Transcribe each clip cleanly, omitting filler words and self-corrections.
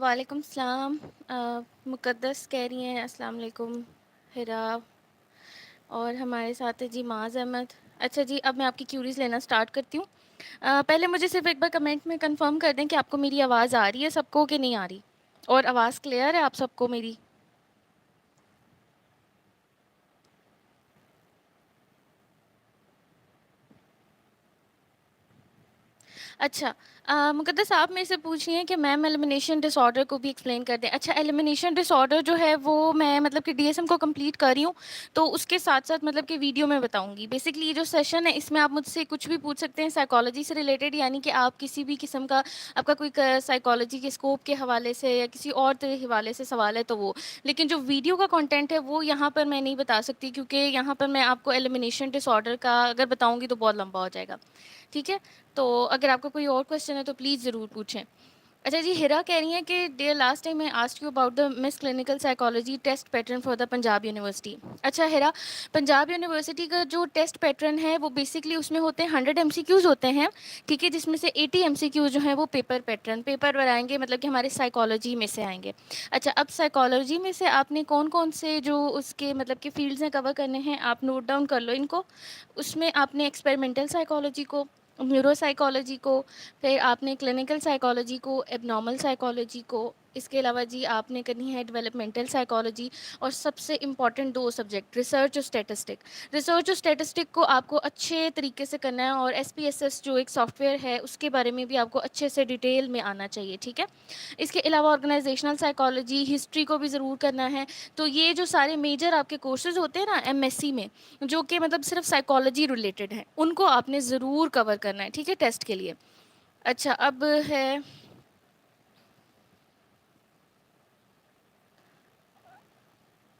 وعلیکم السلام۔ مقدس کہہ رہی ہیں السلام علیکم ہرا، اور ہمارے ساتھ ہے جی معاذ احمد۔ اچھا جی، اب میں آپ کی کیوریز لینا سٹارٹ کرتی ہوں۔ پہلے مجھے صرف ایک بار کمنٹ میں کنفرم کر دیں کہ آپ کو میری آواز آ رہی ہے سب کو کہ نہیں آ رہی، اور آواز کلیئر ہے آپ سب کو میری؟ اچھا، مقدس آپ میرے سے پوچھیے کہ میم ایلیمنیشن ڈس آرڈر کو بھی ایکسپلین کر دیں۔ اچھا، ایلیمنیشن ڈس آرڈر جو ہے وہ میں مطلب کہ ڈی ایس ایم کو کمپلیٹ کر رہی ہوں، تو اس کے ساتھ ساتھ مطلب کہ ویڈیو میں بتاؤں گی۔ بیسکلی یہ جو سیشن ہے اس میں آپ مجھ سے کچھ بھی پوچھ سکتے ہیں سائیکالوجی سے ریلیٹڈ، یعنی کہ آپ کسی بھی قسم کا آپ کا کوئی سائیکالوجی کے اسکوپ کے حوالے سے یا کسی اور حوالے سے سوال ہے تو وہ، لیکن جو ویڈیو کا کنٹینٹ ہے وہ یہاں پر میں نہیں بتا سکتی، کیونکہ یہاں پر میں آپ کو ایلیمنیشن ڈس آرڈر کا اگر بتاؤں گی تو بہت لمبا ہو جائے گا، ٹھیک ہے؟ تو اگر آپ کو کوئی اور کویشچن ہے تو پلیز ضرور پوچھیں۔ اچھا جی، ہرا کہہ رہی ہیں کہ ڈیئر لاسٹ ٹائم میں asked you about the miss clinical psychology test pattern for the Punjab university. اچھا ہرا، پنجاب یونیورسٹی کا جو ٹیسٹ پیٹرن ہے وہ بیسکلی اس میں ہوتے ہیں 100 ایم سی کیوز ہوتے ہیں، ٹھیک ہے، جس میں سے 80 ایم سی کیوز جو ہیں وہ پیپر پیٹرن پیپر پر آئیں گے، مطلب کہ ہمارے سائیکالوجی میں سے آئیں گے۔ اچھا، اب سائیکالوجی میں سے آپ نے کون کون سے جو اس کے مطلب کہ فیلڈز ہیں کور کرنے ہیں، آپ نوٹ ڈاؤن کر لو ان کو۔ اس میں آپ نے ایکسپیریمنٹل سائیکالوجی کو، نیورو سائیکالوجی کو، پھر آپ نے کلینکل سائیکالوجی کو، ایب نارمل سائیکالوجی کو، اس کے علاوہ جی آپ نے کرنی ہے ڈیولپمنٹل سائیکالوجی، اور سب سے امپورٹنٹ دو سبجیکٹ ریسرچ اور اسٹیٹسٹک۔ ریسرچ اور اسٹیٹسٹک کو آپ کو اچھے طریقے سے کرنا ہے، اور ایس پی ایس ایس جو ایک سافٹ ویئر ہے اس کے بارے میں بھی آپ کو اچھے سے ڈیٹیل میں آنا چاہیے، ٹھیک ہے؟ اس کے علاوہ آرگنائزیشنل سائیکالوجی، ہسٹری کو بھی ضرور کرنا ہے۔ تو یہ جو سارے میجر آپ کے کورسز ہوتے ہیں نا ایم ایس سی میں، جو کہ مطلب صرف سائیکالوجی ریلیٹڈ ہیں، ان کو آپ نے ضرور کور کرنا ہے، ٹھیک ہے، ٹیسٹ کے لیے۔ اچھا، اب ہے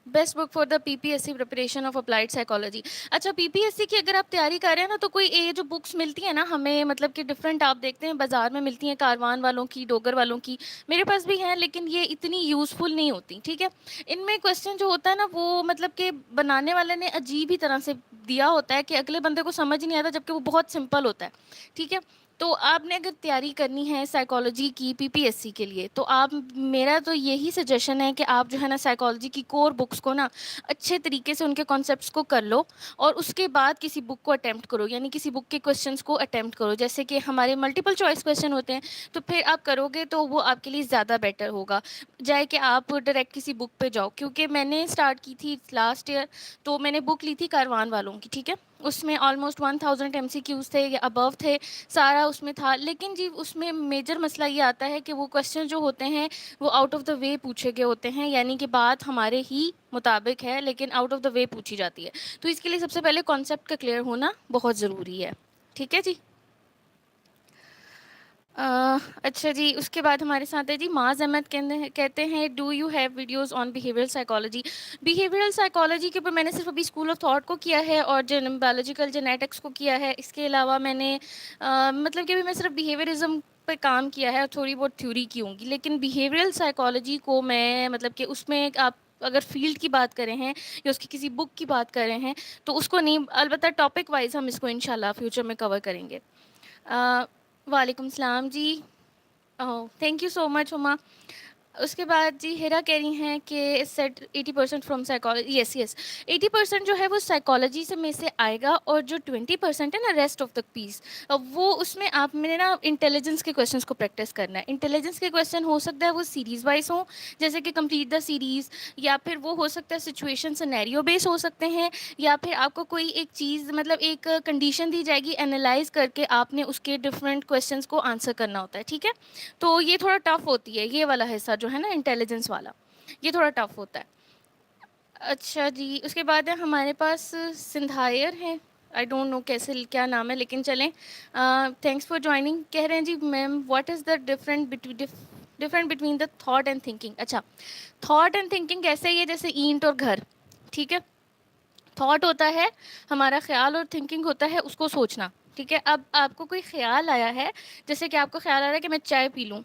best book for the P P S C preparation of applied psychology. اچھا، پی پی ایس سی کی اگر آپ تیاری کر رہے ہیں نا تو کوئی یہ جو بکس ملتی ہیں نا ہمیں، مطلب کہ ڈفرینٹ آپ دیکھتے ہیں بازار میں ملتی ہیں، کاروان والوں کی، ڈوگر والوں کی، میرے پاس بھی ہیں، لیکن یہ اتنی یوزفل نہیں ہوتی، ٹھیک ہے؟ ان میں کویشچن جو ہوتا ہے نا وہ مطلب کہ بنانے والے نے عجیب ہی طرح سے دیا ہوتا ہے کہ اگلے بندے کو سمجھ نہیں آتا، جبکہ وہ بہت سمپل ہوتا ہے، ٹھیک ہے؟ تو آپ نے اگر تیاری کرنی ہے سائیکالوجی کی پی پی ایس سی کے لیے، تو آپ، میرا تو یہی سجیشن ہے کہ آپ جو ہے نا سائیکالوجی کی کور بکس کو نا اچھے طریقے سے ان کے کانسیپٹس کو کر لو، اور اس کے بعد کسی بک کو اٹیمپٹ کرو، یعنی کسی بک کے کویشچنس کو اٹیمپٹ کرو، جیسے کہ ہمارے ملٹیپل چوائس کویشچن ہوتے ہیں، تو پھر آپ کرو گے تو وہ آپ کے لیے زیادہ بیٹر ہوگا جائے کہ آپ ڈائریکٹ کسی بک پہ جاؤ۔ کیونکہ میں نے اسٹارٹ کی تھی لاسٹ ایئر، تو میں نے بک لی تھی کاروان والوں کی، ٹھیک ہے؟ اس میں آلموسٹ 1000 ایم سی کیوز تھے یا ابو تھے، سارا اس میں تھا، لیکن جی اس میں میجر مسئلہ یہ آتا ہے کہ وہ کویشچن جو ہوتے ہیں وہ آؤٹ آف دا وے پوچھے گئے ہوتے ہیں، یعنی کہ بات ہمارے ہی مطابق ہے لیکن آؤٹ آف دا وے پوچھی جاتی ہے، تو اس کے لیے سب سے پہلے کانسیپٹ کا کلیئر ہونا بہت ضروری ہے، ٹھیک ہے جی؟ اچھا جی، اس کے بعد ہمارے ساتھ ہے جی معاذ احمد، کہتے ہیں do you have videos on behavioural psychology? Behavioural psychology کے اوپر میں نے صرف ابھی اسکول آف تھاٹ کو کیا ہے اور بایولوجیکل جینیٹکس کو کیا ہے، اس کے علاوہ میں نے مطلب کہ ابھی میں صرف بیہیویئرزم پہ کام کیا ہے اور تھوڑی بہت تھیوری کی ہوں گی، لیکن بیہیویئرل سائیکالوجی کو میں مطلب کہ اس میں آپ اگر فیلڈ کی بات کریں ہیں یا اس کی کسی بک کی بات کر رہے ہیں تو اس کو نہیں، البتہ ٹاپک وائز ہم اس کو انشاءاللہ فیوچر میں کور کریں گے۔ وعلیکم السلام جی، تھینک یو سو مچ ہما۔ اس کے بعد جی ہیرا کہہ رہی ہیں کہ سیٹ 80% فرام سائیکالوجی، یس یس، 80% جو ہے وہ سائیکالوجی سے میں سے آئے گا، اور جو 20% ہے نا ریسٹ آف دا پیس، وہ اس میں آپ نے نا انٹیلیجنس کے کویشچنس کو پریکٹس کرنا ہے۔ انٹیلیجنس کے کویشچن ہو سکتا ہے وہ سیریز وائز ہوں، جیسے کہ کمپلیٹ دا سیریز، یا پھر وہ ہو سکتا ہے سچویشن سینیریو بیس ہو سکتے ہیں، یا پھر آپ کو کوئی ایک چیز مطلب ایک کنڈیشن دی جائے گی، انالائز کر کے آپ نے اس کے ڈفرینٹ کویشچنس کو آنسر کرنا ہوتا ہے، ٹھیک ہے؟ تو یہ تھوڑا ٹف ہوتی ہے، یہ والا حصہ جو ہے نا انٹیلیجنس والا، یہ تھوڑا ٹف ہوتا ہے۔ اچھا جی، اس کے بعد ہے ہمارے پاس سندھائر ہیں، آئی ڈونٹ نو کیسے کیا نام ہے، لیکن چلیں، تھینکس فار جوائننگ، کہہ رہے ہیں جی ma'am what is the different between the thought and thinking? اچھا، تھاٹ اینڈ تھنکنگ ایسے ہی ہے جیسے اینٹ اور گھر، ٹھیک ہے؟ تھاٹ ہوتا ہے ہمارا خیال، اور تھنکنگ ہوتا ہے اس کو سوچنا، ٹھیک ہے؟ اب آپ کو کوئی خیال آیا ہے، جیسے کہ آپ کو خیال آ رہا ہے کہ میں چائے پی لوں،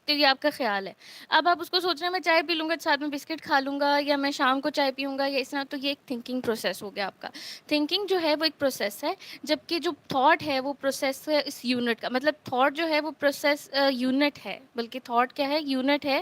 تو یہ آپ کا خیال ہے۔ اب آپ اس کو سوچ رہے ہیں میں چائے پی لوں گا ساتھ میں بسکٹ کھا لوں گا، یا میں شام کو چائے پیوں گا، یا اس طرح، تو یہ ایک تھنکنگ پروسیس ہو گیا آپ کا۔ تھنکنگ جو ہے وہ ایک پروسیس ہے، جبکہ جو تھاٹ ہے وہ پروسیس ہے اس یونٹ کا، مطلب تھاٹ جو ہے وہ پروسیس یونٹ ہے، بلکہ تھاٹ کیا ہے، یونٹ ہے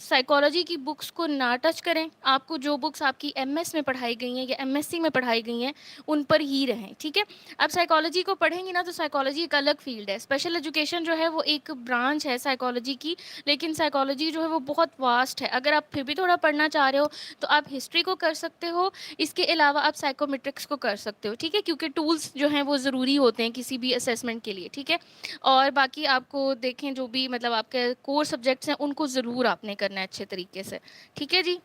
سائیکالوجی کی بکس کو نہ ٹچ کریں. آپ کو جو بکس آپ کی ایم ایس میں پڑھائی گئی ہیں یا ایم ایس سی میں پڑھائی گئی ہیں ان پر ہی رہیں, ٹھیک ہے. اب سائیکالوجی کو پڑھیں گی نا تو سائیکالوجی ایک الگ فیلڈ ہے. اسپیشل ایجوکیشن جو ہے وہ ایک برانچ ہے سائیکالوجی کی, لیکن سائیکالوجی جو ہے وہ بہت واسٹ ہے. اگر آپ پھر بھی تھوڑا پڑھنا چاہ رہے ہو تو آپ ہسٹری کو کر سکتے ہو, اس کے علاوہ آپ سائیکومیٹرکس کو کر سکتے ہو, ٹھیک ہے, کیونکہ ٹولس جو ہیں وہ ضروری ہوتے ہیں کسی بھی اسیسمنٹ کے لیے, ٹھیک ہے. اور باقی آپ کو دیکھیں جو بھی مطلب آپ کے کور سبجیکٹس ہیں ان کو ضرور آپ نے کرنا ہے اچھے طریقے سے, ٹھیک ہے جی.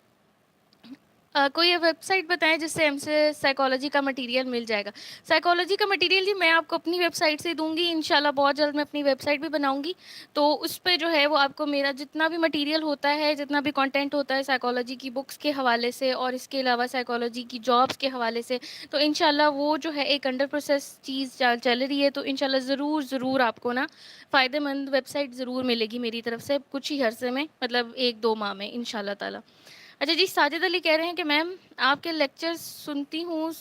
کوئی ویب سائٹ بتائیں جس سے ہم سے سائیکالوجی کا مٹیریل مل جائے گا. سائیکالوجی کا مٹیریل جی میں آپ کو اپنی ویب سائٹ سے دوں گی انشاءاللہ. بہت جلد میں اپنی ویب سائٹ بھی بناؤں گی, تو اس پہ جو ہے وہ آپ کو میرا جتنا بھی مٹیریل ہوتا ہے, جتنا بھی کنٹینٹ ہوتا ہے سائیکالوجی کی بکس کے حوالے سے اور اس کے علاوہ سائیکالوجی کی جابس کے حوالے سے, تو انشاءاللہ وہ جو ہے ایک انڈر پروسیس چیز چل رہی ہے. تو انشاءاللہ ضرور ضرور آپ کو نا فائدہ مند ویب سائٹ ضرور ملے گی میری طرف سے کچھ ہی عرصے میں, مطلب 1-2 ماہ میں انشاءاللہ تعالی. اچھا جی, ساجد علی کہہ رہے ہیں کہ میم آپ کے لیکچر سنتی ہوں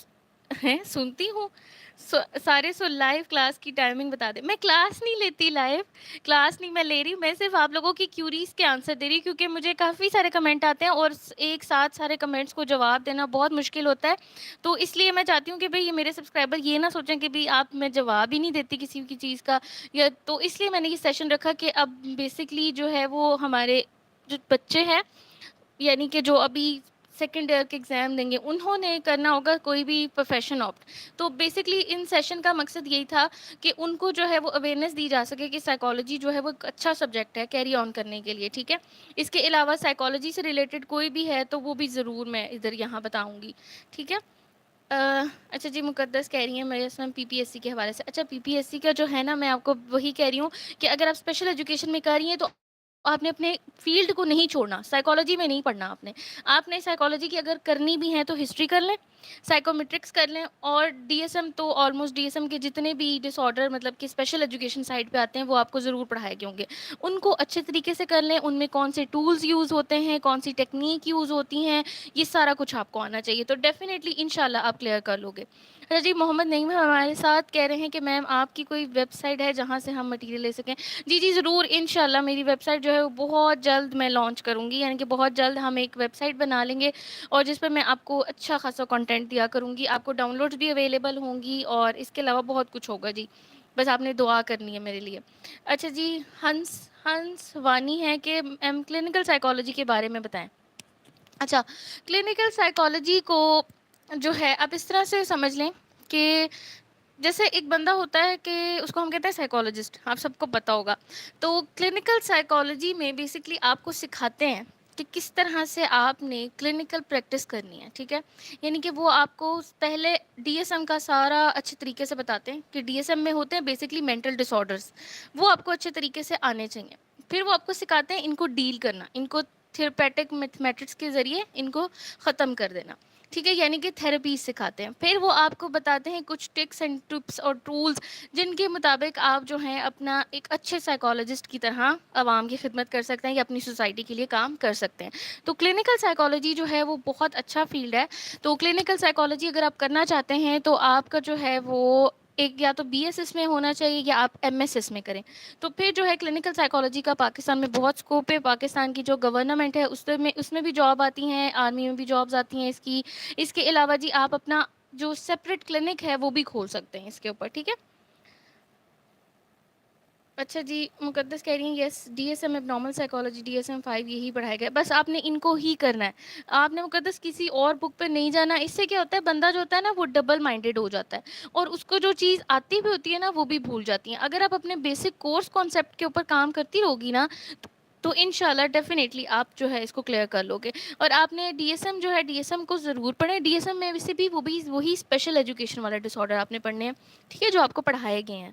سارے, لائیو کلاس کی ٹائمنگ بتا دیں. میں کلاس نہیں لیتی, لائیو کلاس نہیں میں لے رہی, میں صرف آپ لوگوں کی کیوریز کے آنسر دے رہی ہوں, کیونکہ مجھے کافی سارے کمنٹ آتے ہیں اور ایک ساتھ سارے کمنٹس کو جواب دینا بہت مشکل ہوتا ہے. تو اس لیے میں چاہتی ہوں کہ بھئی یہ میرے سبسکرائبر یہ نہ سوچیں کہ بھئی آپ میں جواب ہی نہیں دیتی کسی کی چیز کا, یا تو اس لیے میں نے یہ سیشن رکھا کہ اب بیسکلی جو ہے وہ ہمارے جو بچے ہیں, یعنی کہ جو ابھی سیکنڈ ایئر کے ایگزام دیں گے, انہوں نے کرنا ہوگا کوئی بھی پروفیشن آپٹ. تو بیسکلی ان سیشن کا مقصد یہی تھا کہ ان کو جو ہے وہ اویئرنیس دی جا سکے کہ سائیکالوجی جو ہے وہ ایک اچھا سبجیکٹ ہے کیری آن کرنے کے لیے, ٹھیک ہے. اس کے علاوہ سائیکالوجی سے ریلیٹڈ کوئی بھی ہے تو وہ بھی ضرور میں ادھر یہاں بتاؤں گی, ٹھیک ہے. اچھا جی, مقدس کہہ رہی ہیں میرے اسلام پی پی ایس سی کے حوالے سے. اچھا پی پی ایس سی کا جو ہے نا, میں آپ کو وہی کہہ رہی ہوں کہ اگر آپ اسپیشل ایجوکیشن میں کر رہی ہیں تو آپ نے اپنے فیلڈ کو نہیں چھوڑنا, سائیکالوجی میں نہیں پڑھنا آپ نے سائیکالوجی کی اگر کرنی بھی ہے تو ہسٹری کر لیں, سائیکومیٹرکس کر لیں, اور ڈی ایس ایم تو آلموسٹ ڈی ایس ایم کے جتنے بھی ڈس آرڈر مطلب کہ اسپیشل ایجوکیشن سائٹ پہ آتے ہیں وہ آپ کو ضرور پڑھائے گئے ہوں گے, ان کو اچھے طریقے سے کر لیں. ان میں کون سے ٹولز یوز ہوتے ہیں, کون سی ٹیکنیک یوز ہوتی ہیں, یہ سارا کچھ آپ کو آنا چاہیے, تو ڈیفینیٹلی انشاءاللہ آپ کلیئر کر لو گے. اچھا جی, محمد نعیم ہمارے ساتھ کہہ رہے ہیں کہ میم آپ کی کوئی ویب سائٹ ہے جہاں سے ہم مٹیریل لے سکیں. جی جی ضرور, انشاءاللہ میری ویب سائٹ جو ہے وہ بہت جلد میں لانچ کروں گی, یعنی کہ بہت جلد ہم ایک ویب سائٹ بنا لیں گے اور جس پہ میں آپ کو اچھا خاصا کنٹینٹ دیا کروں گی. آپ کو ڈاؤن لوڈز بھی اویلیبل ہوں گی اور اس کے علاوہ بہت کچھ ہوگا جی, بس آپ نے دعا کرنی ہے میرے لیے. اچھا جی, ہنس وانی ہے کہ ایم کلینکل سائیکالوجی کے بارے میں بتائیں. اچھا, کلینکل سائیکالوجی کو جو ہے آپ اس طرح سے سمجھ لیں کہ جیسے ایک بندہ ہوتا ہے کہ اس کو ہم کہتے ہیں سائیکالوجسٹ, آپ سب کو پتہ ہوگا. تو کلینکل سائیکالوجی میں بیسکلی آپ کو سکھاتے ہیں کہ کس طرح سے آپ نے کلینکل پریکٹس کرنی ہے, ٹھیک ہے. یعنی کہ وہ آپ کو پہلے ڈی ایس ایم کا سارا اچھے طریقے سے بتاتے ہیں کہ ڈی ایس ایم میں ہوتے ہیں بیسکلی مینٹل ڈس آرڈرس, وہ آپ کو اچھے طریقے سے آنے چاہیے. پھر وہ آپ کو سکھاتے ہیں ان کو ڈیل کرنا, ان کو تھیراپیٹک میتھڈس کے ذریعے ان کو ختم کر دینا, ٹھیک ہے, یعنی کہ تھراپی سکھاتے ہیں. پھر وہ آپ کو بتاتے ہیں کچھ ٹکس اینڈ ٹپس اور ٹولز جن کے مطابق آپ جو ہیں اپنا ایک اچھے سائیکالوجسٹ کی طرح عوام کی خدمت کر سکتے ہیں یا اپنی سوسائٹی کے لیے کام کر سکتے ہیں. تو کلینکل سائیکالوجی جو ہے وہ بہت اچھا فیلڈ ہے. تو کلینکل سائیکالوجی اگر آپ کرنا چاہتے ہیں تو آپ کا جو ہے وہ ایک یا تو بی ایس ایس میں ہونا چاہیے یا آپ ایم ایس ایس میں کریں. تو پھر جو ہے کلینکل سائیکالوجی کا پاکستان میں بہت اسکوپ ہے. پاکستان کی جو گورنمنٹ ہے اس میں بھی جاب آتی ہیں, آرمی میں بھی جابز آتی ہیں اس کی. اس کے علاوہ جی آپ اپنا جو سپریٹ کلینک ہے وہ بھی کھول سکتے ہیں اس کے اوپر, ٹھیک ہے. اچھا جی, مقدس کہہ رہی ہیں یس ڈی ایس ایم اب normal psychology D S M 5 یہی پڑھایا گیا, بس آپ نے ان کو ہی کرنا ہے. آپ نے مقدس کسی اور بک پہ نہیں جانا. اس سے کیا ہوتا ہے بندہ جو ہوتا ہے نا وہ ڈبل مائنڈیڈ ہو جاتا ہے اور اس کو جو چیز آتی بھی ہوتی ہے نا وہ بھی بھول جاتی ہیں. اگر آپ اپنے بیسک کورس کانسیپٹ کے اوپر کام کرتی رہوگی نا تو انشاءاللہ ڈیفینیٹلی آپ جو ہے اس کو کلیئر کر لو گے. اور آپ نے ڈی ایس ایم جو ہے ڈی ایس ایم کو ضرور پڑھیں. ڈی ایس ایم میں ویسے بھی وہی اسپیشل ایجوکیشن والے ڈس آرڈر آپ نے پڑھنے ہیں, ٹھیک ہے, جو آپ کو پڑھائے گئے ہیں.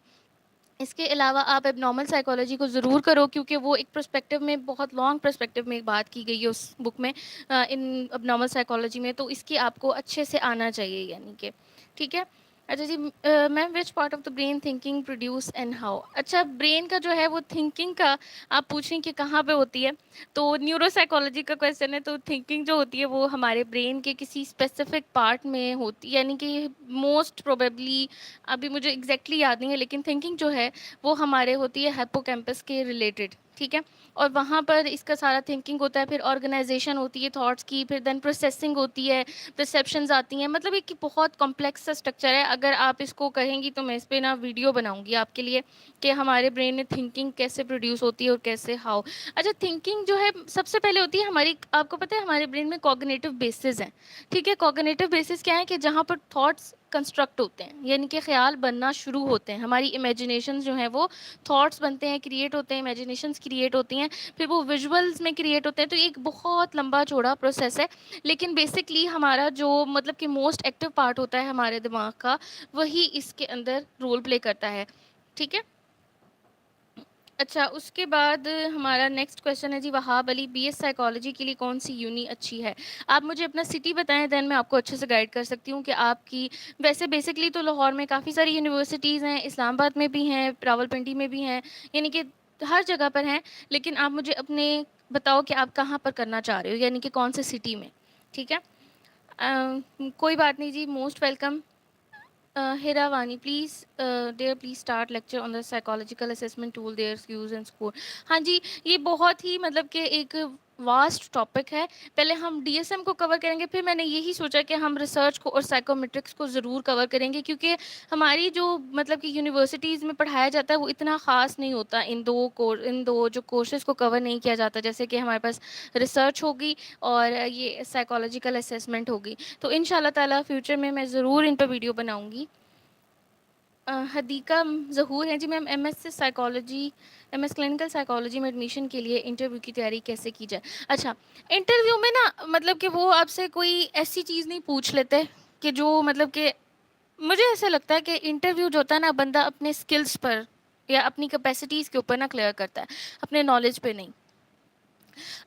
اس کے علاوہ آپ اب نارمل سائیکالوجی کو ضرور کرو کیونکہ وہ ایک پرسپیکٹیو میں بہت لانگ پرسپیکٹیو میں بات کی گئی ہے اس بک میں, ان اب نارمل سائیکالوجی میں, تو اس کی آپ کو اچھے سے آنا چاہیے, یعنی کہ ٹھیک ہے. اچھا جی ma'am, which part of the brain thinking produce and how. اچھا, برین کا جو ہے وہ تھنکنگ کا آپ پوچھ رہی ہیں کہ کہاں پہ ہوتی ہے, تو نیورو سائیکالوجی کا کویشچن ہے. تو تھنکنگ جو ہوتی ہے وہ ہمارے برین کے کسی اسپیسیفک پارٹ میں ہوتی ہے, یعنی کہ موسٹ پروبیبلی ابھی مجھے ایگزیکٹلی یاد نہیں ہے, لیکن تھنکنگ جو ہے وہ ہمارے ہوتی ہے ہیپو کیمپس کے ریلیٹڈ, ٹھیک ہے. اور وہاں پر اس کا سارا تھنکنگ ہوتا ہے, پھر آرگنائزیشن ہوتی ہے تھاٹس کی, پھر دین پروسیسنگ ہوتی ہے, پرسیپشنز آتی ہیں. مطلب ایک بہت کمپلیکس سا اسٹرکچر ہے. اگر آپ اس کو کہیں گی تو میں اس پہ نا ویڈیو بناؤں گی آپ کے لیے کہ ہمارے برین میں تھنکنگ کیسے پروڈیوس ہوتی ہے اور کیسے ہاؤ. اچھا, تھنکنگ جو ہے سب سے پہلے ہوتی ہے ہماری, آپ کو پتہ ہے ہمارے برین میں کوگنیٹو بیسز ہیں. ٹھیک ہے, کوگنیٹو بیسز کیا ہے کہ جہاں پر تھاٹس کنسٹرکٹ ہوتے ہیں, یعنی کہ خیال بننا شروع ہوتے ہیں. ہماری امیجنیشن جو ہیں وہ تھاٹس بنتے ہیں, کریٹ ہوتے ہیں, امیجنیشنس کریٹ ہوتی ہیں, پھر وہ ویژولز میں کریٹ ہوتے ہیں. تو ایک بہت لمبا چوڑا پروسیس ہے, لیکن بیسکلی ہمارا جو مطلب کہ موسٹ ایکٹیو پارٹ ہوتا ہے ہمارے دماغ کا, وہی اس کے اندر رول پلے کرتا ہے. ٹھیک ہے. اچھا, اس کے بعد ہمارا نیکسٹ کویشچن ہے جی وہاب علی, بی ایس سائیکالوجی کے لیے کون سی یونی اچھی ہے؟ آپ مجھے اپنا سٹی بتائیں, دین میں آپ کو اچھے سے گائڈ کر سکتی ہوں کہ آپ کی, ویسے بیسکلی تو لاہور میں کافی ساری یونیورسٹیز ہیں, اسلام آباد میں بھی ہیں, راول پنڈی میں بھی ہیں, یعنی کہ ہر جگہ پر ہیں. لیکن آپ مجھے اپنے بتاؤ کہ آپ کہاں پر کرنا چاہ رہے ہو, یعنی کہ کون سے سٹی میں. ٹھیک ہے, کوئی بات نہیں جی, most welcome. Hira Wani please dear please start lecture on the psychological assessment tool their use and score. ہاں جی, یہ بہت ہی مطلب کہ ایک واسٹ ٹاپک ہے. پہلے ہم ڈی ایس ایم کو کور کریں گے, پھر میں نے یہی سوچا کہ ہم ریسرچ کو اور سائیکومیٹرکس کو ضرور کور کریں گے, کیونکہ ہماری جو مطلب کہ یونیورسٹیز میں پڑھایا جاتا ہے وہ اتنا خاص نہیں ہوتا. ان دو جو کورسز کو کور نہیں کیا جاتا, جیسے کہ ہمارے پاس ریسرچ ہوگی اور یہ سائیکالوجیکل اسیسمنٹ ہوگی. تو ان شاء اللہ تعالیٰ فیوچر میں ضرور ان پہ ویڈیو بناؤں گی. حدیقہ ظہور ہے جی ma'am, M S psychology, M S clinical psychology میں ایڈمیشن کے لیے انٹرویو کی تیاری کیسے کی جائے؟ اچھا, انٹرویو میں نا مطلب کہ وہ آپ سے کوئی ایسی چیز نہیں پوچھ لیتے کہ جو مطلب کہ, مجھے ایسا لگتا ہے کہ انٹرویو جو ہوتا ہے نا, بندہ اپنے اسکلس پر یا اپنی کیپیسٹیز کے اوپر نہ کلیئر کرتا ہے, اپنے نالج پہ نہیں.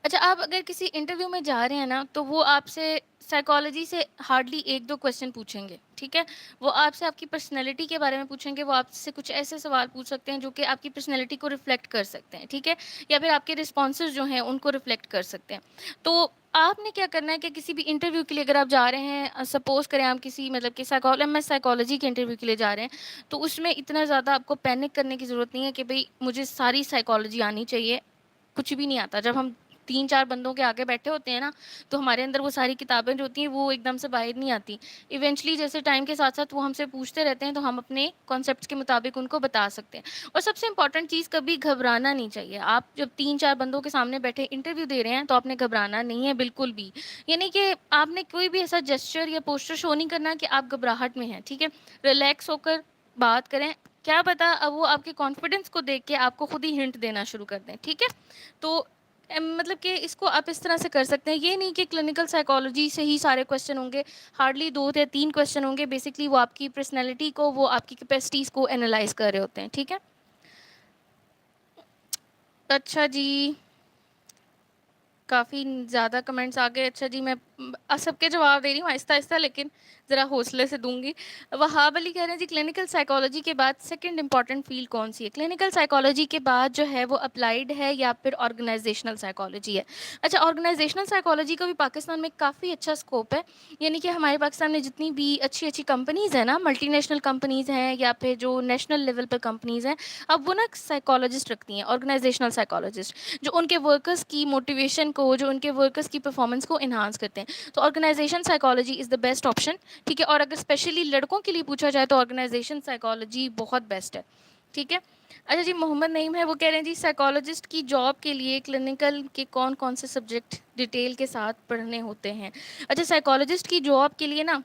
اچھا, آپ اگر کسی انٹرویو میں جا رہے ہیں نا, تو وہ آپ سے سائیکالوجی سے ہارڈلی 1-2 کویشچن پوچھیں گے. ٹھیک ہے, وہ آپ سے آپ کی پرسنالٹی کے بارے میں پوچھیں گے, وہ آپ سے کچھ ایسے سوال پوچھ سکتے ہیں جو کہ آپ کی پرسنالٹی کو ریفلیکٹ کر سکتے ہیں. ٹھیک ہے, یا پھر آپ کے رسپانسز جو ہیں ان کو ریفلیکٹ کر سکتے ہیں. تو آپ نے کیا کرنا ہے کہ کسی بھی انٹرویو کے لیے اگر آپ جا رہے ہیں, سپوز کریں آپ کسی مطلب کہ سائیکالوجی کے انٹرویو کے لیے جا رہے ہیں, تو اس میں اتنا زیادہ آپ کو پینک کرنے کی ضرورت نہیں ہے کہ بھئی مجھے ساری سائیکالوجی آنی چاہیے. کچھ بھی نہیں آتا. جب ہم 3-4 بندوں کے آگے بیٹھے ہوتے ہیں نا, تو ہمارے اندر وہ ساری کتابیں جو ہوتی ہیں وہ ایک دم سے باہر نہیں آتی. ایونچولی جیسے ٹائم کے ساتھ ساتھ وہ ہم سے پوچھتے رہتے ہیں, تو ہم اپنے کانسیپٹس کے مطابق ان کو بتا سکتے ہیں. اور سب سے امپورٹنٹ چیز, کبھی گھبرانا نہیں چاہیے. آپ جب 3-4 بندوں کے سامنے بیٹھے انٹرویو دے رہے ہیں تو آپ نے گھبرانا نہیں ہے بالکل بھی. یعنی کہ آپ نے کوئی بھی ایسا جسچر یا پوسچر شو نہیں کرنا کہ آپ گھبراہٹ میں ہیں. ٹھیک ہے, ریلیکس ہو کر بات کریں. کیا پتا اب وہ آپ کے کانفیڈنس کو دیکھ کے آپ کو خود ہی ہنٹ دینا شروع کر دیں. ٹھیک ہے, تو مطلب کہ اس کو آپ اس طرح سے کر سکتے ہیں. یہ نہیں کہ کلینکل سائیکالوجی سے ہی سارے کویشچن ہوں گے, ہارڈلی 2 یا 3 کویشچن ہوں گے. بیسکلی وہ آپ کی پرسنالٹی کو, وہ آپ کی کیپیسٹیز کو انالائز کر رہے ہوتے ہیں. ٹھیک ہے. اچھا جی, کافی زیادہ کمنٹس آ گئے. اچھا جی, میں سب کے جواب دے رہی ہوں آہستہ آہستہ, لیکن ذرا حوصلے سے دوں گی. وہاب علی کہہ رہے ہیں جی کلینکل سائیکالوجی کے بعد سیکنڈ امپورٹنٹ فیلڈ کون سی ہے؟ کلینکل سائیکالوجی کے بعد جو ہے وہ اپلائیڈ ہے یا پھر آرگنائزیشنل سائیکالوجی ہے. اچھا, آرگنائزیشنل سائیکالوجی کا بھی پاکستان میں کافی اچھا اسکوپ ہے. یعنی کہ ہمارے پاکستان میں جتنی بھی اچھی اچھی کمپنیز ہیں نا, ملٹی نیشنل کمپنیز ہیں یا پھر جو نیشنل لیول پر کمپنیز ہیں, اب وہ نا سائیکالوجسٹ رکھتی ہیں, آرگنائزیشنل سائیکالوجسٹ, جو ان کے ورکرس کی موٹیویشن کو, جو ان کے ورکرس کی پرفارمنس کو انہانس کرتے ہیں. تو organisation psychology is the best option. ٹھیک ہے, اور اگر اسپیشلی لڑکوں کے لیے پوچھا جائے تو آرگنائزیشن سائیکالوجی بہت بیسٹ ہے. ٹھیک ہے. اچھا جی, محمد نعیم ہے, وہ کہہ رہے ہیں جی سائیکالوجسٹ کی جاب کے لیے کلینکل کے کون کون سے سبجیکٹ ڈیٹیل کے ساتھ پڑھنے ہوتے ہیں؟ اچھا, سائیکالوجسٹ کی جاب کے لیے نا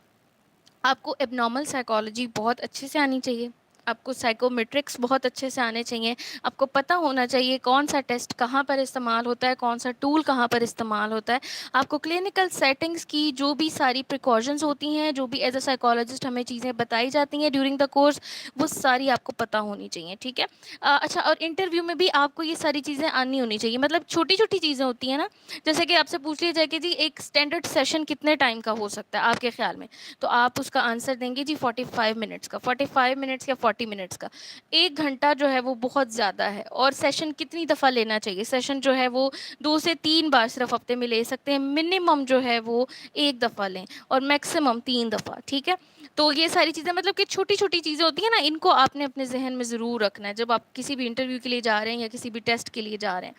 آپ کو ایب نارمل سائیکالوجی بہت اچھے سے آنی چاہیے. آپ کو سائیکومیٹرکس بہت اچھے سے آنے چاہیے. آپ کو پتہ ہونا چاہیے کون سا ٹیسٹ کہاں پر استعمال ہوتا ہے, کون سا ٹول کہاں پر استعمال ہوتا ہے. آپ کو کلینکل سیٹنگز کی جو بھی ساری پریکاشنز ہوتی ہیں, جو بھی ایز اے سائیکالوجسٹ ہمیں چیزیں بتائی جاتی ہیں ڈیورنگ دا کورس, وہ ساری آپ کو پتہ ہونی چاہیے. ٹھیک ہے. اچھا, اور انٹرویو میں بھی آپ کو یہ ساری چیزیں آنی ہونی چاہیے. مطلب چھوٹی چھوٹی چیزیں ہوتی ہیں نا, جیسے کہ آپ سے پوچھ لیا جائے کہ جی ایک اسٹینڈرڈ سیشن کتنے ٹائم کا ہو سکتا ہے آپ کے خیال میں, تو آپ اس کا آنسر دیں گے جی 45 منٹس کا, 45 منٹس یا 40 منٹس کا. 1 گھنٹہ جو ہے وہ بہت زیادہ ہے. اور سیشن کتنی دفعہ لینا چاہیے؟ سیشن جو ہے وہ 2 سے 3 بار صرف ہفتے میں لے سکتے ہیں. منیمم جو ہے وہ 1 دفعہ لیں اور میکسیمم 3 دفعہ. ٹھیک ہے. تو یہ ساری چیزیں مطلب کہ چھوٹی چھوٹی چیزیں ہوتی ہیں نا, ان کو آپ نے اپنے ذہن میں ضرور رکھنا ہے جب آپ کسی بھی انٹرویو کے لیے جا رہے ہیں یا کسی بھی ٹیسٹ کے لیے جا رہے ہیں.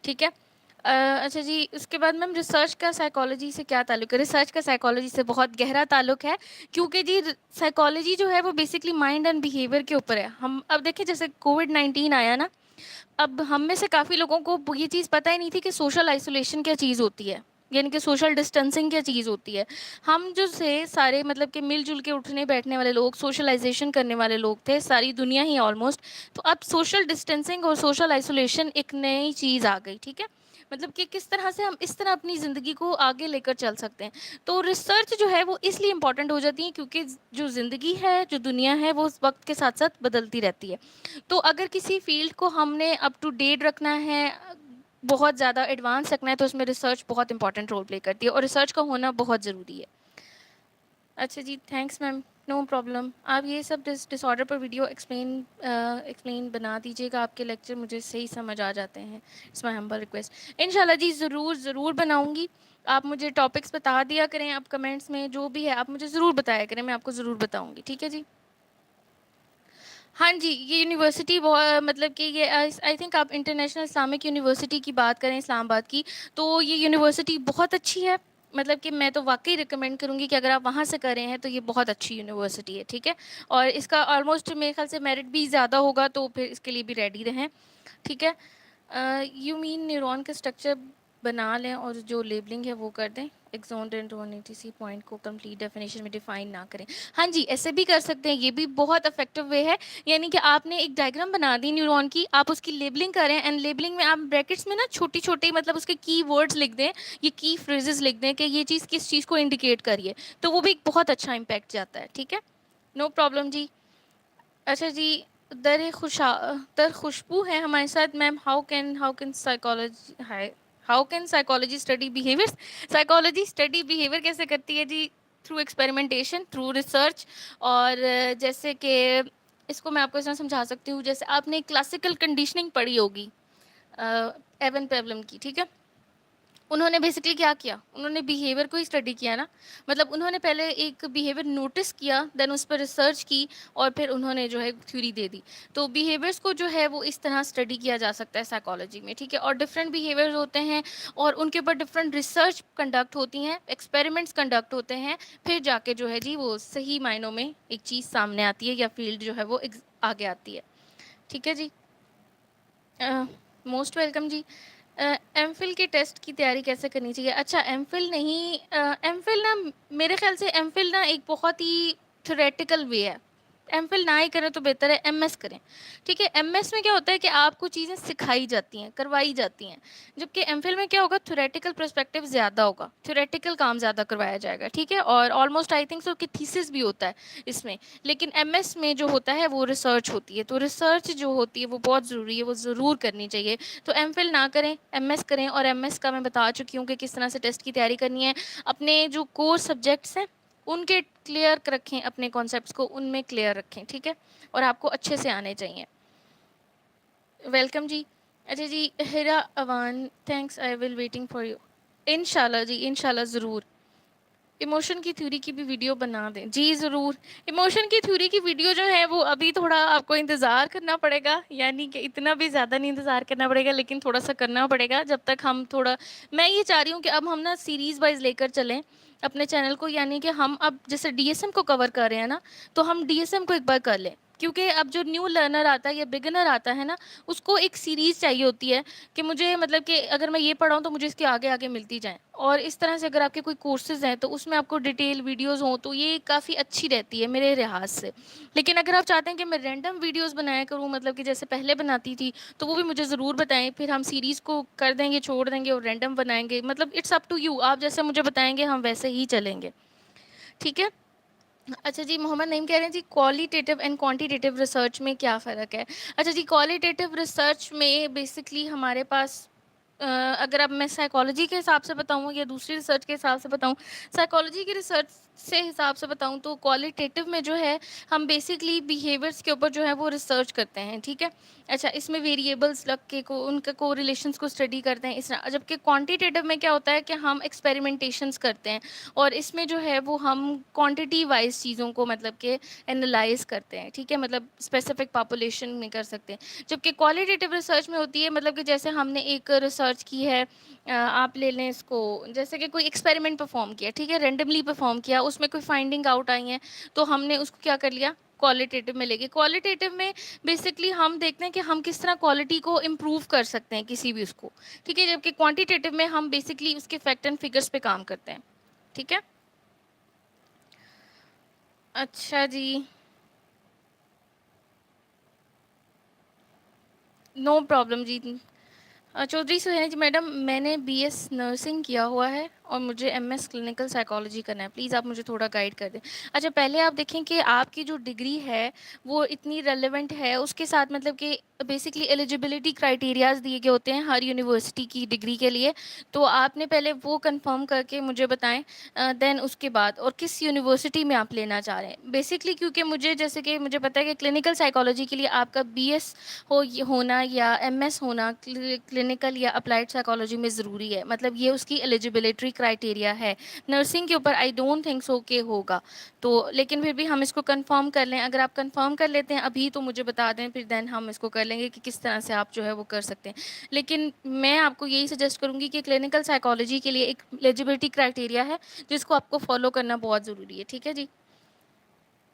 ٹھیک ہے. اچھا جی, اس کے بعد میم ریسرچ کا سائیکالوجی سے کیا تعلق ہے؟ ریسرچ کا سائیکالوجی سے بہت گہرا تعلق ہے, کیونکہ جی سائیکالوجی جو ہے وہ بیسکلی مائنڈ اینڈ بیہیویئر کے اوپر ہے. ہم اب دیکھیں جیسے کووڈ-19 آیا نا, اب ہم میں سے کافی لوگوں کو یہ چیز پتہ ہی نہیں تھی کہ سوشل آئسولیشن کیا چیز ہوتی ہے, یعنی کہ سوشل ڈسٹینسنگ کیا چیز ہوتی ہے. ہم جو سے سارے مطلب کہ مل جل کے اٹھنے بیٹھنے والے لوگ, سوشلائزیشن کرنے والے لوگ تھے, ساری دنیا ہی آلموسٹ. تو اب سوشل ڈسٹینسنگ اور سوشل آئسولیشن ایک نئی چیز آ گئی. ٹھیک ہے. مطلب کہ کس طرح سے ہم اس طرح اپنی زندگی کو آگے لے کر چل سکتے ہیں. تو ریسرچ جو ہے وہ اس لیے امپورٹنٹ ہو جاتی ہے کیونکہ جو زندگی ہے, جو دنیا ہے, وہ اس وقت کے ساتھ ساتھ بدلتی رہتی ہے. تو اگر کسی فیلڈ کو ہم نے اپ ٹو ڈیٹ رکھنا ہے, بہت زیادہ ایڈوانس رکھنا ہے, تو اس میں ریسرچ بہت امپورٹنٹ رول پلے کرتی ہے اور ریسرچ کا ہونا بہت ضروری ہے. اچھا جی, تھینکس میم, نو پرابلم. آپ یہ سب ڈس آرڈر پر ویڈیو ایکسپلین بنا دیجیے گا, آپ کے لیکچر مجھے صحیح سمجھ آ جاتے ہیں. It's my humble request. انشاءاللہ جی ضرور بناؤں گی. آپ مجھے ٹاپکس بتا دیا کریں, آپ کمنٹس میں جو بھی ہے آپ مجھے ضرور بتایا کریں, میں آپ کو ضرور بتاؤں گی. ٹھیک ہے جی. ہاں جی, یہ یونیورسٹی مطلب کہ یہ آئی تھنک آپ انٹرنیشنل اسلامک یونیورسٹی کی بات کریں, اسلام آباد کی, تو یہ یونیورسٹی بہت اچھی ہے. مطلب کہ میں تو واقعی ریکمینڈ کروں گی کہ اگر آپ وہاں سے کر رہے ہیں تو یہ بہت اچھی یونیورسٹی ہے. ٹھیک ہے. اور اس کا آلموسٹ میرے خیال سے میرٹ بھی زیادہ ہوگا, تو پھر اس کے لیے بھی ریڈی رہیں. ٹھیک ہے. یو مین نیورون کا اسٹرکچر بنا لیں اور جو لیبلنگ ہے وہ کر دیں, ایکزونڈ اینڈ 180 پوائنٹ کو کمپلیٹ ڈیفینیشن میں ڈیفائن نہ کریں. ہاں جی, ایسے بھی کر سکتے ہیں, یہ بھی بہت افیکٹو وے ہے. یعنی کہ آپ نے ایک ڈائیگرام بنا دی نیورون کی, آپ اس کی لیبلنگ کریں, اینڈ لیبلنگ میں آپ بریکٹس میں نا چھوٹی چھوٹی مطلب اس کے کی ورڈز لکھ دیں, یہ کی فریزز لکھ دیں کہ یہ چیز کس چیز کو انڈیکیٹ کریے, تو وہ بھی ایک بہت اچھا امپیکٹ جاتا ہے. ٹھیک ہے, نو پرابلم جی. اچھا جی, در خوشبو ہے ہمارے ساتھ ma'am. How can psychology study behaviour? Psychology study behaviour کیسے کرتی ہے جی؟ Through experimentation, through research. اور جیسے کہ اس کو میں آپ کو اس طرح سمجھا سکتی ہوں, جیسے آپ نے کلاسیکل کنڈیشننگ پڑھی ہوگی ایون پیولم کی. ٹھیک ہے. انہوں نے بیسکلی کیا کیا, انہوں نے بیہیویئر کو ہی اسٹڈی کیا نا. مطلب انہوں نے پہلے ایک بیہیویئر نوٹس کیا, دین اس پر ریسرچ کی, اور پھر انہوں نے جو ہے تھیوری دے دی. تو بیہیویئرس کو جو ہے وہ اس طرح اسٹڈی کیا جا سکتا ہے سائیکالوجی میں. ٹھیک ہے. اور ڈفرینٹ بیہیویئرز ہوتے ہیں اور ان کے اوپر ڈفرینٹ ریسرچ کنڈکٹ ہوتی ہیں, ایکسپیریمنٹس کنڈکٹ ہوتے ہیں, پھر جا کے جو ہے جی وہ صحیح معنوں میں ایک چیز سامنے آتی ہے یا فیلڈ جو ہے وہ آگے آتی ہے. ٹھیک ہے جی. موسٹ ویلکم جی. ایم فل کے ٹیسٹ کی تیاری کیسے کرنی چاہیے؟ اچھا, ایم فل نہیں, ایم فل نا میرے خیال سے ایم فل نا ایک بہت ہی تھیوریٹیکل وے ہے. ایم فل نہ ہی کریں تو بہتر ہے, ایم ایس کریں. ٹھیک ہے. ایم ایس میں کیا ہوتا ہے کہ آپ کو چیزیں سکھائی جاتی ہیں, کروائی جاتی ہیں, جبکہ ایم فل میں کیا ہوگا, تھیوریٹیکل پرسپیکٹیو زیادہ ہوگا, تھیوریٹیکل کام زیادہ کروایا جائے گا. ٹھیک ہے. اور آلموسٹ آئی تھنک سو کہ تھیسس بھی ہوتا ہے اس میں. لیکن ایم ایس میں جو ہوتا ہے وہ ریسرچ ہوتی ہے, تو ریسرچ جو ہوتی ہے وہ بہت ضروری ہے, وہ ضرور کرنی چاہیے. تو ایم فل نہ کریں, ایم ایس کریں. اور ایم ایس کا میں بتا چکی ہوں کہ کس طرح سے ٹیسٹ کی تیاری کرنی ہے. اپنے جو کور سبجیکٹس ہیں ان کے کلیئر رکھیں, اپنے کانسیپٹس کو ان میں کلیئر رکھیں. ٹھیک ہے. اور آپ کو اچھے سے آنے چاہیے. ویلکم جی. اچھا جی, ہیرا Awan, thanks, I will waiting for you. انشاءاللہ جی, انشاءاللہ ضرور. ایموشن کی تھیوری کی بھی ویڈیو بنا دیں. جی ضرور. ایموشن کی تھیوری کی ویڈیو جو ہے وہ ابھی تھوڑا آپ کو انتظار کرنا پڑے گا, یعنی کہ اتنا بھی زیادہ نہیں انتظار کرنا پڑے گا, لیکن تھوڑا سا کرنا پڑے گا جب تک ہم تھوڑا, میں یہ چاہ رہی ہوں کہ اب ہم نا سیریز وائز لے کر چلیں اپنے چینل کو. یعنی کہ ہم اب جیسے ڈی ایس ایم کو کور کر رہے ہیں نا, تو ہم ڈی ایس ایم کو ایک بار کر لیں, کیونکہ اب جو نیو لرنر آتا ہے یا بگنر آتا ہے نا, اس کو ایک سیریز چاہیے ہوتی ہے کہ مجھے مطلب کہ اگر میں یہ پڑھاؤں تو مجھے اس کے آگے آگے ملتی جائیں. اور اس طرح سے اگر آپ کے کوئی کورسز ہیں تو اس میں آپ کو ڈیٹیل ویڈیوز ہوں تو یہ کافی اچھی رہتی ہے میرے لحاظ سے. لیکن اگر آپ چاہتے ہیں کہ میں رینڈم ویڈیوز بنایا کروں, مطلب کہ جیسے پہلے بناتی تھی, تو وہ بھی مجھے ضرور بتائیں, پھر ہم سیریز کو کر دیں گے, چھوڑ دیں گے اور رینڈم بنائیں گے. مطلب اٹس اپ ٹو یو, آپ جیسے مجھے بتائیں گے ہم ویسے ہی چلیں گے. ٹھیک ہے. اچھا جی, محمد نعیم کہہ رہے ہیں جی کوالیٹیٹیو اینڈ کوانٹیٹیو ریسرچ میں کیا فرق ہے؟ اچھا جی, کوالیٹیٹیو ریسرچ میں بیسکلی ہمارے پاس اگر اب میں سائیکالوجی کے حساب سے بتاؤں یا دوسری ریسرچ کے حساب سے بتاؤں، سائیکالوجی کی ریسرچ سے حساب سے بتاؤں تو کوالٹیٹیو میں جو ہے ہم بیسکلی بیہیویئرس کے اوپر جو ہے وہ ریسرچ کرتے ہیں، ٹھیک ہے؟ اچھا، اس میں ویریبلس لگ کے ان کے کو ریلیشنس کو اسٹڈی کرتے ہیں اس طرح، جبکہ کوانٹیٹیو میں کیا ہوتا ہے کہ ہم ایکسپیریمنٹیشنس کرتے ہیں اور اس میں جو ہے وہ ہم کوانٹٹی وائز چیزوں کو مطلب کہ انالائز کرتے ہیں، ٹھیک ہے؟ مطلب اسپیسیفک پاپولیشن میں کر سکتے ہیں، جبکہ کوالٹیٹیو ریسرچ میں ہوتی ہے مطلب کہ جیسے ہم نے ایک ریسرچ کی ہے، آپ لے لیں اس کو، جیسے کہ کوئی ایکسپیریمنٹ پرفارم کیا، ٹھیک ہے؟ رینڈملی پرفارم کیا، اس میں کوئی فائنڈنگ آؤٹ آئی ہیں تو ہم نے اس کو کیا کر لیا، کوالٹیٹیو میں لے گئے۔ کوالٹیٹیو میں بیسکلی ہم دیکھتے ہیں کہ ہم کس طرح کوالٹی کو امپروو کر سکتے ہیں کسی بھی اس کو، ٹھیک ہے؟ جبکہ کوانٹیٹیو میں ہم بیسکلی اس کے فیکٹ اینڈ فگرس پہ کام کرتے ہیں، ٹھیک ہے؟ اچھا جی، نو پرابلم جی۔ چودھری سہیل جی میڈم، میں نے بی ایس نرسنگ کیا ہوا ہے اور مجھے ایم ایس کلینکل سائیکالوجی کرنا ہے، پلیز آپ مجھے تھوڑا گائیڈ کر دیں۔ اچھا، پہلے آپ دیکھیں کہ آپ کی جو ڈگری ہے وہ اتنی ریلیونٹ ہے، اس کے ساتھ مطلب کہ بیسکلی ایلیجبلٹی کرائٹیریاز دیے گئے ہوتے ہیں ہر یونیورسٹی کی ڈگری کے لیے، تو آپ نے پہلے وہ کنفرم کر کے مجھے بتائیں، دین اس کے بعد اور کس یونیورسٹی میں آپ لینا چاہ رہے ہیں۔ بیسکلی کیونکہ مجھے جیسے کہ مجھے پتہ ہے کہ کلینکل سائیکالوجی کے لیے آپ کا بی ایس ہونا یا ایم ایس ہونا کلینکل یا اپلائیڈ سائیکالوجی میں ضروری ہے، مطلب یہ اس کی ایلیجبلٹی کرائٹیریا ہے۔ نرسنگ کے اوپر آئی ڈونٹ تھنک سو کہ ہوگا، تو لیکن پھر بھی ہم اس کو کنفرم کر لیں، اگر آپ کنفرم کر لیتے ہیں ابھی تو مجھے بتا دیں، پھر دین ہم اس کو کر لیں گے کہ کس طرح سے آپ جو ہے وہ کر سکتے ہیں۔ لیکن میں آپ کو یہی سجیسٹ کروں گی کہ کلینکل سائیکالوجی کے لیے ایک ایلیجبلٹی کرائٹیریا ہے جس کو آپ کو فالو کرنا بہت ضروری ہے، ٹھیک ہے جی؟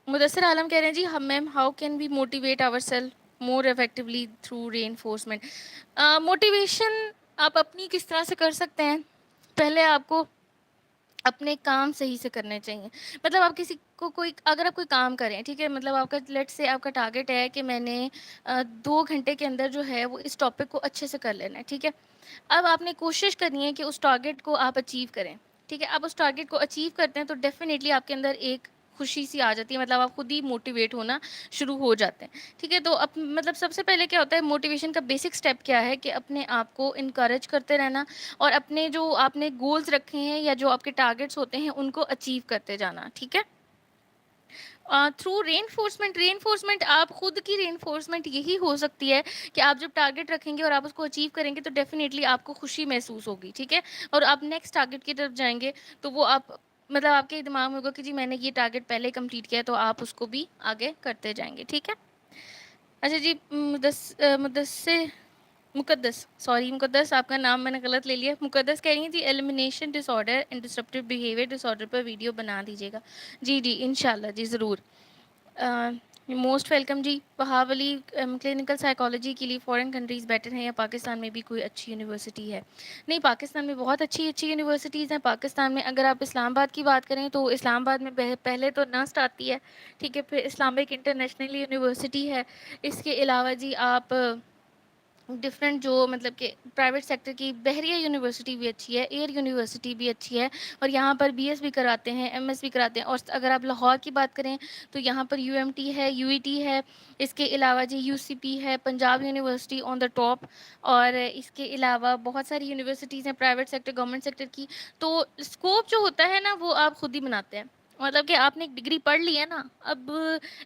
مدثر عالم کہہ رہے ہیں جی، ہم ma'am how can we motivate our self more effectively through reinforcement? Motivation آپ اپنی کس طرح سے کر سکتے ہیں؟ پہلے آپ کو اپنے کام صحیح سے کرنے چاہیے، مطلب آپ کسی کو کوئی اگر آپ کوئی کام کریں، ٹھیک ہے، مطلب آپ کا لیٹ سے آپ کا ٹارگیٹ ہے کہ میں نے 2 گھنٹے کے اندر جو ہے وہ اس ٹاپک کو اچھے سے کر لینا ہے، ٹھیک ہے؟ اب آپ نے کوشش کرنی ہے کہ اس ٹارگیٹ کو آپ اچیو کریں، ٹھیک ہے؟ آپ اس ٹارگیٹ کو اچیو کرتے ہیں تو ڈیفینیٹلی آپ کے اندر ایک خوشی سی آ جاتی ہے، مطلب آپ خود ہی موٹیویٹ ہونا شروع ہو جاتے ہیں، ٹھیک ہے؟ تو مطلب سب سے پہلے کیا ہوتا ہے، موٹیویشن کا بیسک سٹیپ کیا ہے کہ اپنے آپ کو انکریج کرتے رہنا اور اپنے جو آپ نے گولز رکھے ہیں یا جو آپ کے ٹارگیٹس ہوتے ہیں ان کو اچیو کرتے جانا، ٹھیک ہے؟ تھرو ری انفورسمنٹ آپ خود کی ری انفورسمنٹ یہی ہو سکتی ہے کہ آپ جب ٹارگیٹ رکھیں گے اور آپ اس کو اچیو کریں گے تو ڈیفینیٹلی آپ کو خوشی محسوس ہوگی، ٹھیک ہے؟ اور آپ نیکسٹ ٹارگیٹ کی طرف جائیں گے تو وہ آپ مطلب آپ کے دماغ میں ہوگا کہ جی میں نے یہ ٹارگیٹ پہلے کمپلیٹ کیا ہے، تو آپ اس کو بھی آگے کرتے جائیں گے، ٹھیک ہے؟ اچھا جی، مدثر مقدس، سوری مقدس، آپ کا نام میں نے غلط لے لیا۔ مقدس کہہ رہی ہیں جی elimination disorder and disruptive behaviour disorder پر ویڈیو بنا دیجیے گا۔ جی جی انشاءاللہ جی ضرور، موسٹ ویلکم جی۔ بہاولی کلینکل سائیکالوجی کے لیے فارن کنٹریز بیٹر ہیں یا پاکستان میں بھی کوئی اچھی یونیورسٹی ہے؟ نہیں، پاکستان میں بہت اچھی اچھی یونیورسٹیز ہیں۔ پاکستان میں اگر آپ اسلام آباد کی بات کریں تو اسلام آباد میں پہلے تو نسٹ آتی ہے، ٹھیک ہے؟ پھر اسلامک انٹرنیشنل یونیورسٹی ہے، اس کے علاوہ جی آپ ڈفرینٹ جو مطلب کہ پرائیویٹ سیکٹر کی بحریہ یونیورسٹی بھی اچھی ہے، ایئر یونیورسٹی بھی اچھی ہے، اور یہاں پر بی ایس بھی کراتے ہیں، ایم ایس بھی کراتے ہیں۔ اور اگر آپ لاہور کی بات کریں تو یہاں پر یو ایم ٹی ہے، یو ای ٹی ہے، اس کے علاوہ جی یو سی پی ہے، Punjab university on the top, اور اس کے علاوہ بہت ساری یونیورسٹیز ہیں پرائیویٹ سیکٹر گورنمنٹ سیکٹر کی۔ تو اسکوپ جو ہوتا ہے نا وہ آپ خود ہی بناتے ہیں، مطلب کہ آپ نے ایک ڈگری پڑھ لی ہے نا، اب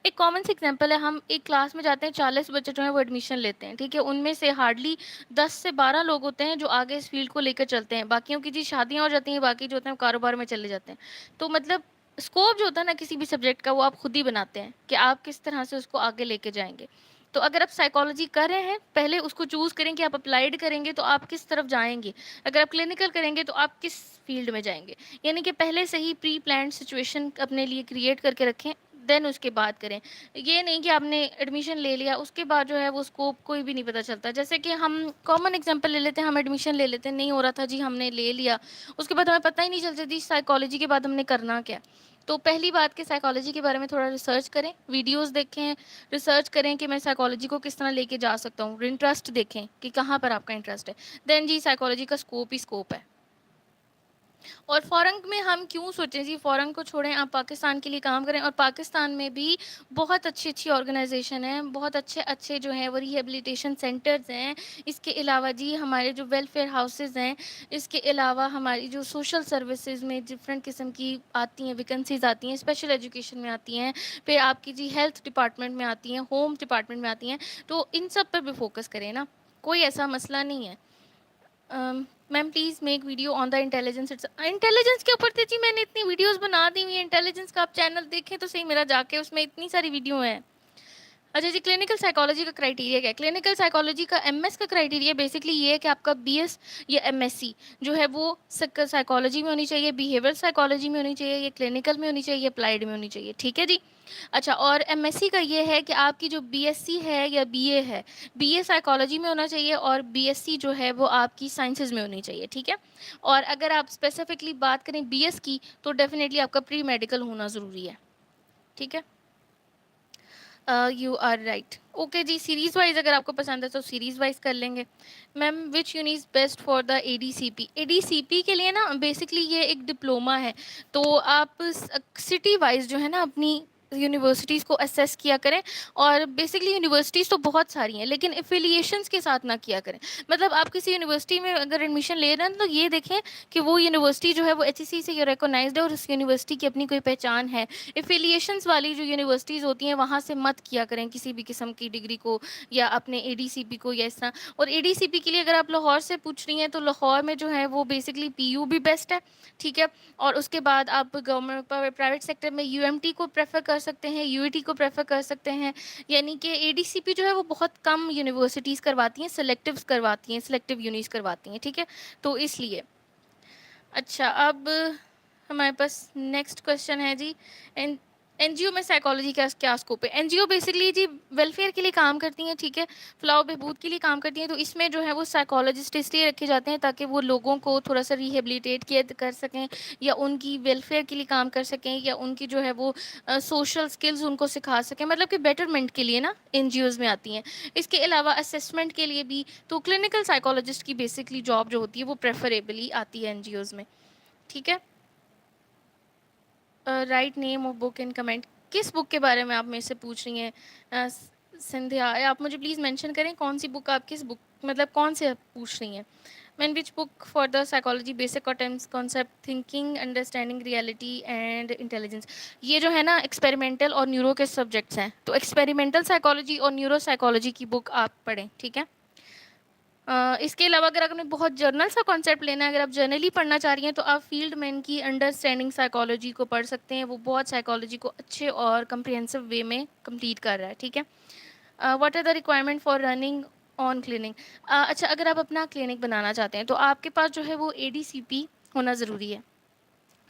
ایک کامن سی ایگزامپل ہے، ہم ایک کلاس میں جاتے ہیں، 40 بچے جو ہیں وہ ایڈمیشن لیتے ہیں، ٹھیک ہے؟ ان میں سے ہارڈلی 10 سے 12 لوگ ہوتے ہیں جو آگے اس فیلڈ کو لے کر چلتے ہیں، باقیوں کی جی شادیاں ہو جاتی ہیں، باقی جو ہوتے ہیں کاروبار میں چلے جاتے ہیں۔ تو مطلب اسکوپ جو ہوتا ہے نا کسی بھی سبجیکٹ کا وہ آپ خود ہی بناتے ہیں کہ آپ کس طرح سے اس کو آگے لے کے جائیں گے۔ تو اگر آپ سائیکالوجی کر رہے ہیں پہلے اس کو چوز کریں کہ آپ اپلائیڈ کریں گے تو آپ کس طرف جائیں گے، اگر آپ کلینکل کریں گے تو آپ کس فیلڈ میں جائیں گے، یعنی کہ پہلے سے ہی پری پلانڈ سچویشن اپنے لیے کریٹ کر کے رکھیں، دین اس کے بعد کریں۔ یہ نہیں کہ آپ نے ایڈمیشن لے لیا اس کے بعد جو ہے وہ اسکوپ کوئی بھی نہیں پتہ چلتا، جیسے کہ ہم کامن ایگزامپل لے لیتے ہیں، ہم ایڈمیشن لے لیتے ہیں، نہیں ہو رہا تھا جی، ہم نے لے لیا، اس کے بعد ہمیں پتہ ہی نہیں چلتا جی سائیکالوجی کے بعد ہم نے کرنا کیا۔ تو پہلی بات کہ سائیکالوجی کے بارے میں تھوڑا ریسرچ کریں، ویڈیوز دیکھیں، ریسرچ کریں کہ میں سائیکالوجی کو کس طرح لے کے جا سکتا ہوں، انٹرسٹ دیکھیں کہ کہاں پر آپ کا انٹرسٹ ہے، دین جی سائیکالوجی کا اسکوپ ہی اسکوپ ہے۔ اور فورنگ میں ہم کیوں سوچیں جی، فورنگ کو چھوڑیں، آپ پاکستان کے لیے کام کریں. اور پاکستان میں بھی بہت اچھی اچھی آرگنائزیشن ہیں، بہت اچھے اچھے جو ہیں وہ ریہیبلیٹیشن سینٹرز ہیں. اس کے علاوہ جی ہمارے جو ویلفیئر ہاؤسز ہیں، اس کے علاوہ ہماری جو سوشل سروسز میں ڈفرینٹ قسم کی آتی ہیں، ویکنسیز آتی ہیں، اسپیشل ایجوکیشن میں آتی ہیں، پھر آپ کی جی ہیلتھ ڈپارٹمنٹ میں آتی ہیں، ہوم ڈپارٹمنٹ میں آتی ہیں. تو ان سب پر بھی فوکس کریں نا، کوئی ایسا مسئلہ نہیں ہے. Ma'am please make video on the intelligence. Intelligence کے اوپر تھے جی، میں نے اتنی ویڈیوز بنا دی ہوئی ہیں انٹیلیجنس کا، آپ چینل دیکھیں تو صحیح میرا جا کے، اس میں اتنی ساری ویڈیو ہیں. اچھا جی، کلینکل سائیکالوجی کا کرائٹیریا کیا ہے؟ کلینکل سائیکالوجی کا ایم ایس کا کرائٹیریا بیسکلی یہ ہے کہ آپ کا بی ایس یا ایم ایس سی جو ہے وہ سائیکالوجی میں ہونی چاہیے، بیہیویئر سائیکالوجی میں ہونی چاہیے، یا کلینکل میں ہونی چاہیے، یا اپلائیڈ میں ہونی چاہیے. ٹھیک ہے جی. اچھا، اور ایم ایس سی کا یہ ہے کہ آپ کی جو بی ایس سی ہے یا بی اے ہے، بی اے سائیکالوجی میں ہونا چاہیے، اور بی ایس سی جو ہے وہ آپ کی سائنسز میں ہونی چاہیے. ٹھیک ہے. اور اگر آپ اسپیسیفکلی بات کریں بی ایس کی، تو ڈیفینیٹلی آپ کا پری میڈیکل ہونا ضروری ہے. ٹھیک ہے. You are right. اوکے جی، سیریز وائز اگر آپ کو پسند ہے تو سیریز وائز کر لیں گے. Ma'am which one is best for the A D C P? A D C P کے لیے نا بیسکلی یہ ایک ڈپلوما ہے، تو آپ سٹی وائز جو ہے نا اپنی یونیورسٹیز کو اسیس کیا کریں. اور بیسکلی یونیورسٹیز تو بہت ساری ہیں، لیکن افیلیشنس کے ساتھ نہ کیا کریں. مطلب آپ کسی یونیورسٹی میں اگر ایڈمیشن لے رہے ہیں تو یہ دیکھیں کہ وہ یونیورسٹی جو ہے وہ ایچ ای سی سے ریکگنائزڈ ہے، اور اس یونیورسٹی کی اپنی کوئی پہچان ہے. افیلیشنس والی جو یونیورسٹیز ہوتی ہیں وہاں سے مت کیا کریں کسی بھی قسم کی ڈگری کو، یا اپنے اے ڈی سی پی کو، یا اس طرح. اور اے ڈی سی پی کے لیے اگر آپ لاہور سے پوچھ رہی ہیں تو لاہور میں جو ہے وہ بیسکلی پی یو بھی بیسٹ ہے. ٹھیک ہے. اور اس کے بعد آپ گورنمنٹ پرائیویٹ سیکٹر میں یو ایم ٹی کو پریفر کر سکتے ہیں، یو ای ٹی کو پریفر کر سکتے ہیں. یعنی کہ اے ڈی سی پی جو ہے وہ بہت کم یونیورسٹیز کرواتی ہیں، سلیکٹیوز کرواتی ہیں، سلیکٹیو یونیز کرواتی ہیں. ٹھیک ہے. تو اس لیے اچھا، اب ہمارے پاس نیکسٹ کوشچن ہے جی، این جی او میں سائیکالوجی کا کیا اسکوپ ہے؟ این جی او بیسکلی جی ویلفیئر کے لیے کام کرتی ہیں. ٹھیک ہے. فلاح و بہبود کے لیے کام کرتی ہیں. تو اس میں جو ہے وہ سائیکالوجسٹ اس لیے رکھے جاتے ہیں تاکہ وہ لوگوں کو تھوڑا سا ریہیبلیٹیٹ کر سکیں، یا ان کی ویلفیئر کے لیے کام کر سکیں، یا ان کی جو ہے وہ سوشل سکلز ان کو سکھا سکیں، مطلب کہ بیٹرمنٹ کے لیے نا این جی اوز میں آتی ہیں. اس کے علاوہ اسسمنٹ کے لیے بھی. تو کلینکل سائیکالوجسٹ کی بیسکلی جاب جو ہوتی ہے وہ پریفریبلی آتی ہے این جی اوز میں. ٹھیک ہے. Right name of book in comment. کس بک کے بارے میں آپ میرے سے پوچھ رہی ہیں سندھیا؟ آپ مجھے پلیز مینشن کریں کون سی بک، آپ کس بک مطلب کون سے پوچھ رہی ہیں. Ma'am which book for the psychology basic concept thinking understanding reality and intelligence. یہ جو ہے نا ایکسپیریمنٹل اور نیورو کے سبجیکٹس ہیں، تو ایکسپیریمنٹل سائیکالوجی اور نیورو سائیکالوجی کی بک آپ پڑھیں. ٹھیک ہے. اس کے علاوہ اگر آپ نے بہت جرنل سا کانسیپٹ لینا ہے، اگر آپ جرنلی پڑھنا چاہ رہی ہیں تو آپ فیلڈ مین کی انڈرسٹینڈنگ سائیکالوجی کو پڑھ سکتے ہیں. وہ بہت سائیکالوجی کو اچھے اور کمپریہنسو وے میں کمپلیٹ کر رہا ہے. ٹھیک ہے. What are the requirement for running on clinic? اچھا، اگر آپ اپنا کلینک بنانا چاہتے ہیں تو آپ کے پاس جو ہے وہ اے ڈی سی پی ہونا ضروری ہے.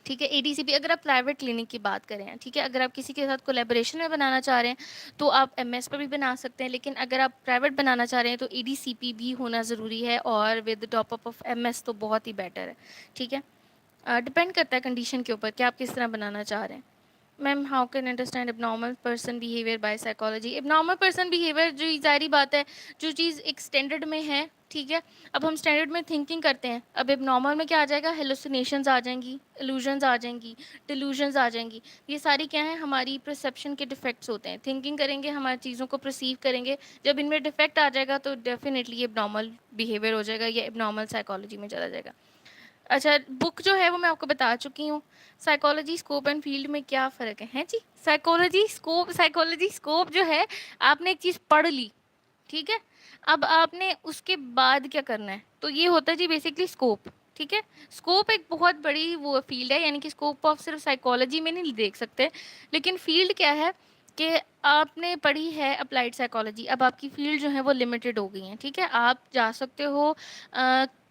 ٹھیک ہے. اے ڈی سی پی اگر آپ پرائیویٹ کلینک کی بات کریں ہیں. ٹھیک ہے. اگر آپ کسی کے ساتھ کولیبوریشن میں بنانا چاہ رہے ہیں تو آپ ایم ایس پر بھی بنا سکتے ہیں، لیکن اگر آپ پرائیویٹ بنانا چاہ رہے ہیں تو ای ڈی سی پی بھی ہونا ضروری ہے، اور with top up of M S تو بہت ہی بیٹر ہے. ٹھیک ہے. ڈپینڈ کرتا ہے کنڈیشن کے اوپر کہ آپ کس طرح بنانا چاہ رہے ہیں. میم ہاؤ کین انڈرسٹینڈ اب normal person behaviour by psychology? اب نارمل پرسن بیہیویئر جو ظاہری بات ہے، جو چیز ایک اسٹینڈرڈ میں ہے. ٹھیک ہے. اب ہم اسٹینڈرڈ میں تھنکنگ کرتے ہیں، اب نارمل میں کیا آ جائے گا؟ ہیلوسینیشنز آ جائیں گی، ایلوژنز آ جائیں گی، ڈیلوژنز آ جائیں گی. یہ ساری کیا ہیں؟ ہماری پرسیپشن کے ڈیفیکٹس ہوتے ہیں. تھنکنگ کریں گے، ہماری چیزوں کو پرسیو کریں گے، جب ان میں ڈیفیکٹ آ جائے گا تو ڈیفینیٹلی اب نارمل بیہیویئر ہو جائے گا، یا اب نارمل سائیکالوجی میں چلا جائے گا. اچھا، بک جو ہے وہ میں آپ کو بتا چکی ہوں. سائیکالوجی اسکوپ اینڈ فیلڈ میں کیا فرق ہے جی؟ سائیکالوجی اسکوپ جو ہے، آپ نے ایک چیز پڑھ لی. ٹھیک ہے. اب آپ نے اس کے بعد کیا کرنا ہے؟ تو یہ ہوتا ہے جی بیسکلی اسکوپ. ٹھیک ہے. اسکوپ ایک بہت بڑی وہ فیلڈ ہے، یعنی کہ اسکوپ آپ صرف سائیکالوجی میں نہیں دیکھ سکتے، لیکن فیلڈ کیا ہے کہ آپ نے پڑھی ہے اپلائیڈ سائیکالوجی، اب آپ کی فیلڈ جو ہے وہ لمیٹیڈ ہو گئی ہیں. ٹھیک ہے. آپ جا سکتے ہو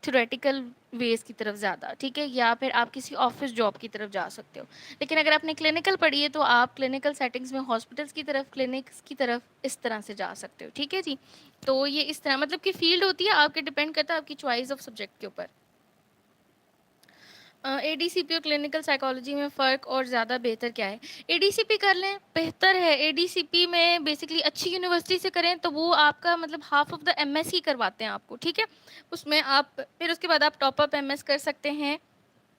تھیوریٹیکل ویز کی طرف زیادہ. ٹھیک ہے. یا پھر آپ کسی آفس جاب کی طرف جا سکتے ہو. لیکن اگر آپ نے کلینکل پڑھی ہے تو آپ کلینکل سیٹنگز میں ہاسپٹلس کی طرف، کلینکس کی طرف اس طرح سے جا سکتے ہو. ٹھیک ہے جی. تو یہ اس طرح مطلب کہ فیلڈ ہوتی ہے آپ کے، ڈیپینڈ کرتا ہے آپ کی چوائس آف سبجیکٹ کے اوپر. اے ڈی سی پی اور کلینکل سائیکالوجی میں فرق اور زیادہ بہتر کیا ہے؟ اے ڈی سی پی کر لیں بہتر ہے. اے ڈی سی پی میں بیسکلی اچھی یونیورسٹی سے کریں تو وہ آپ کا مطلب half of the M S ہی کرواتے ہیں آپ کو. ٹھیک ہے. اس میں آپ پھر اس کے بعد آپ ٹاپ اپ ایم ایس کر سکتے ہیں.